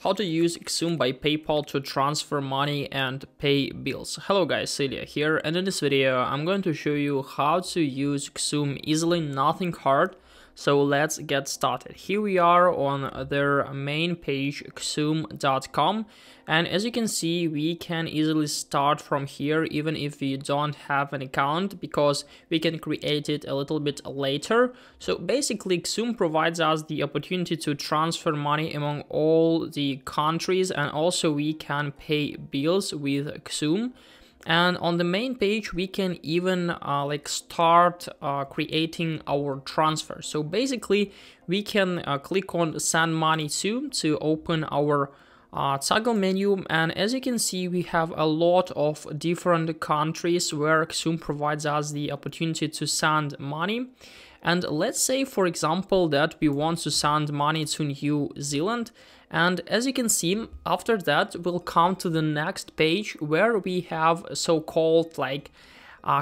How to use Xoom by PayPal to transfer money and pay bills. Hello guys, Celia here, and in this video I'm going to show you how to use Xoom easily, nothing hard. So let's get started. Here we are on their main page, Xoom.com, and as you can see, we can easily start from here even if we don't have an account, because we can create it a little bit later. So basically, Xoom provides us the opportunity to transfer money among all the countries, and also we can pay bills with Xoom. And on the main page, we can even start creating our transfer. So basically, we can click on send money to open our toggle menu. And as you can see, we have a lot of different countries where Xoom provides us the opportunity to send money. And let's say, for example, that we want to send money to New Zealand. And as you can see, after that, we'll come to the next page where we have so-called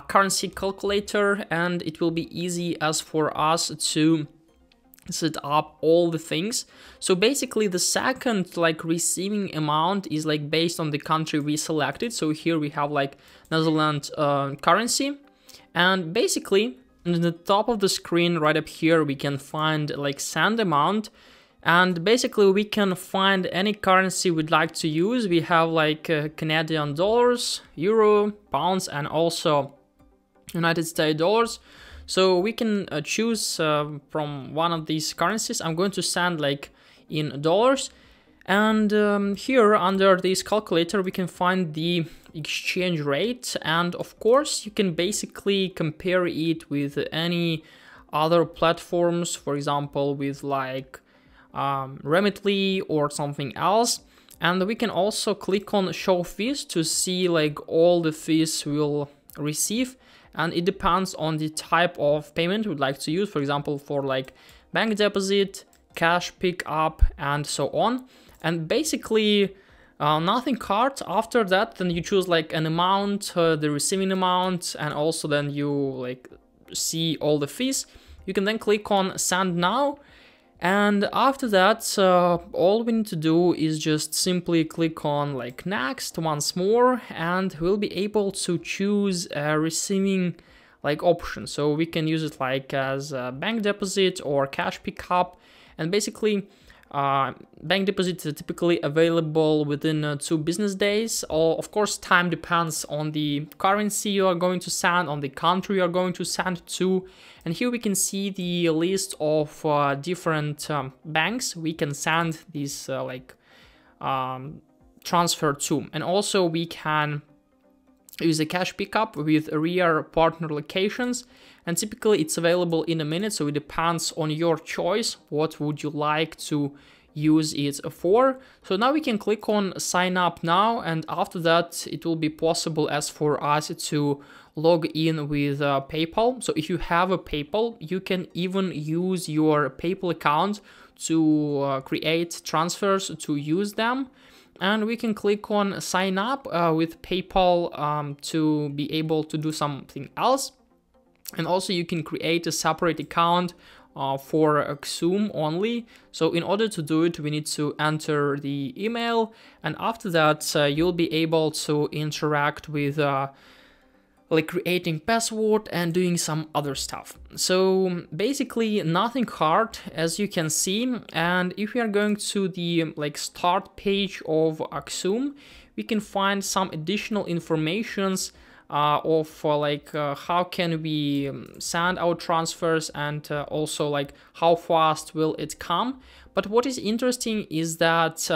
currency calculator, and it will be easy as for us to set up all the things. So basically, the second receiving amount is based on the country we selected. So here we have Netherlands currency, and basically in the top of the screen right up here we can find send amount. And basically we can find any currency we'd like to use. We have Canadian dollars, euro, pounds, and also United States dollars. So we can choose from one of these currencies. I'm going to send in dollars. And here under this calculator we can find the exchange rate, and of course you can basically compare it with any other platforms, for example with Remitly or something else. And we can also click on show fees to see all the fees we'll receive, and it depends on the type of payment we'd like to use, for example for bank deposit, cash pickup, and so on. And basically nothing hard. After that, then you choose an amount, the receiving amount, and also then you see all the fees. You can then click on send now. And after that, all we need to do is just simply click on next once more, and we'll be able to choose a receiving option. So we can use it as a bank deposit or cash pickup. And basically, bank deposits are typically available within 2 business days. Or of course, time depends on the currency you are going to send, on the country you are going to send to. And here we can see the list of different banks we can send this transfer to. And also we can use a cash pickup with rare partner locations, and typically it's available in a minute, so it depends on your choice what would you like to use it for. So now we can click on sign up now, and after that it will be possible as for us to log in with PayPal. So if you have a PayPal, you can even use your PayPal account to create transfers to use them. And we can click on sign up with PayPal to be able to do something else. And also you can create a separate account for Xoom only. So in order to do it, we need to enter the email, and after that you'll be able to interact with creating password and doing some other stuff. So basically nothing hard, as you can see. And if we are going to the start page of Xoom, we can find some additional informations of how can we send our transfers, and also how fast will it come. But what is interesting is that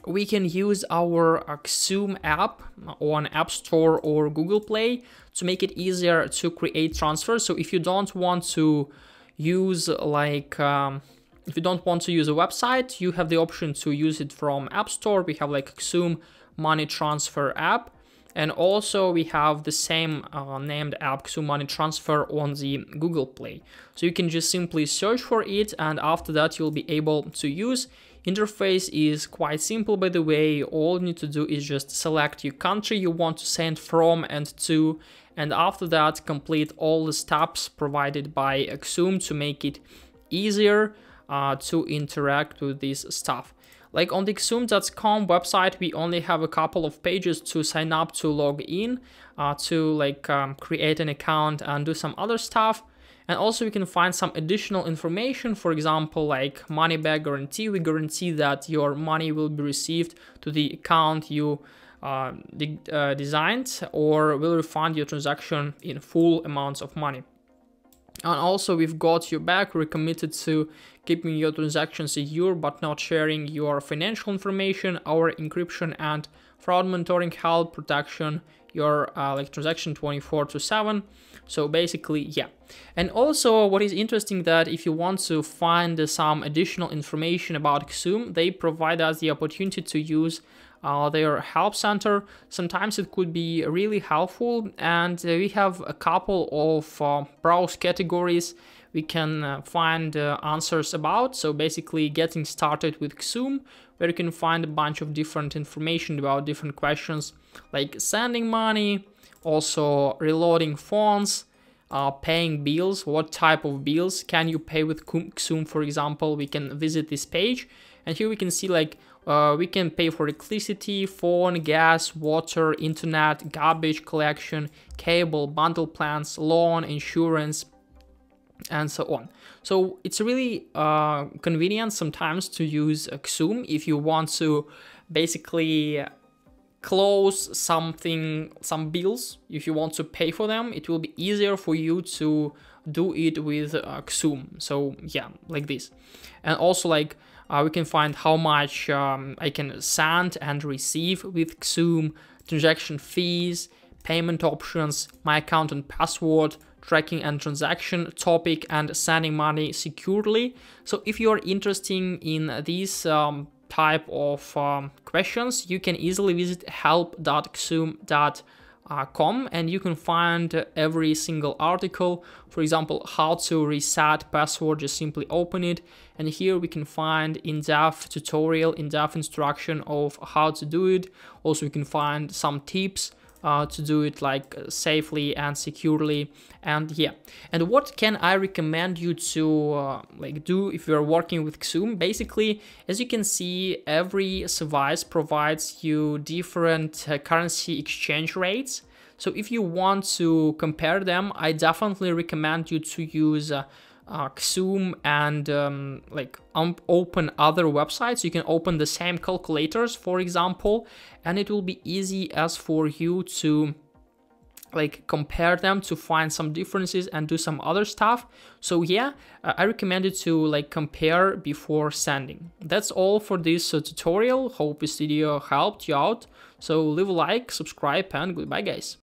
we can use our Xoom app on App Store or Google Play to make it easier to create transfers. So if you don't want to use if you don't want to use a website, you have the option to use it from App Store. We have Xoom Money Transfer app. And also we have the same named app, Xoom Money Transfer, on the Google Play. So you can just simply search for it, and after that you'll be able to use. Interface is quite simple, by the way. All you need to do is just select your country you want to send from and to, and after that complete all the steps provided by Xoom to make it easier to interact with this stuff. Like on the Xoom.com website, we only have a couple of pages to sign up, to log in, to create an account and do some other stuff. And also you can find some additional information, for example, like money back guarantee. We guarantee that your money will be received to the account you designed, or will refund your transaction in full amounts of money. And also we've got your back. We're committed to keeping your transactions secure but not sharing your financial information. Our encryption and fraud monitoring help protection your transaction 24/7. So basically, yeah. And also what is interesting, that if you want to find some additional information about Xoom, they provide us the opportunity to use their help center. Sometimes it could be really helpful, and we have a couple of browse categories we can find answers about. So basically, getting started with Xoom, where you can find a bunch of different information about different questions like sending money, also reloading phones, paying bills, what type of bills can you pay with Xoom, for example. We can visit this page, and here we can see we can pay for electricity, phone, gas, water, internet, garbage collection, cable, bundle plans, loan, insurance, and so on. So it's really convenient sometimes to use Xoom if you want to basically close some bills. If you want to pay for them, it will be easier for you to do it with Xoom. So yeah, like this. And also we can find how much I can send and receive with Xoom, transaction fees, payment options, my account and password, tracking and transaction topic, and sending money securely. So if you're interested in these type of questions, you can easily visit help.xoom.com, and you can find every single article. For example, how to reset password, just simply open it, and here we can find in-depth tutorial, in-depth instruction of how to do it. Also you can find some tips to do it safely and securely. And yeah, and what can I recommend you to do if you're working with Xoom? Basically, as you can see, every service provides you different currency exchange rates. So if you want to compare them, I definitely recommend you to use Xoom and open other websites. You can open the same calculators, for example, and it will be easy as for you to compare them, to find some differences and do some other stuff. So yeah, I recommend you to compare before sending. That's all for this tutorial. Hope this video helped you out. So leave a like, subscribe, and goodbye guys.